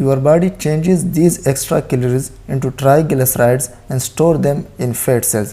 Your body changes these extra calories into triglycerides and store them in fat cells۔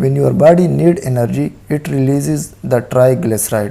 When your body need energy, it releases the triglyceride۔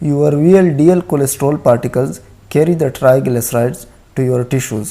Your VLDL cholesterol particles carry the triglycerides to your tissues۔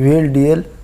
VLDL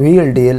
VLDL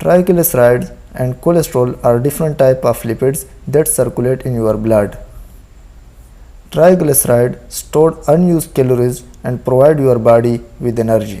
Triglycerides and cholesterol are different type of lipids that circulate in your blood۔ Triglyceride stored unused calories and provide your body with energy۔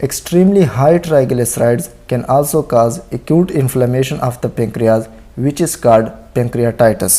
Extremely high triglycerides can also cause acute inflammation of the pancreas, which is called pancreatitis۔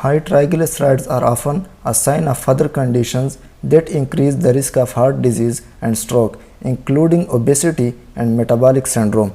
High triglycerides are often a sign of other conditions that increase the risk of heart disease and stroke, including obesity and metabolic syndrome۔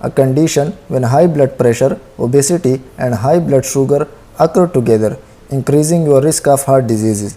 a condition when high blood pressure, obesity and high blood sugar occur together, increasing your risk of heart diseases۔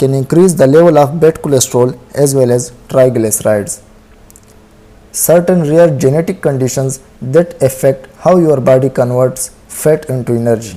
can increase the level of bad cholesterol as well as triglycerides۔ Certain rare genetic conditions that affect how your body converts fat into energy۔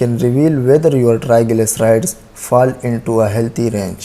can reveal whether your triglycerides fall into a healthy range۔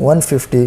150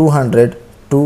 200 to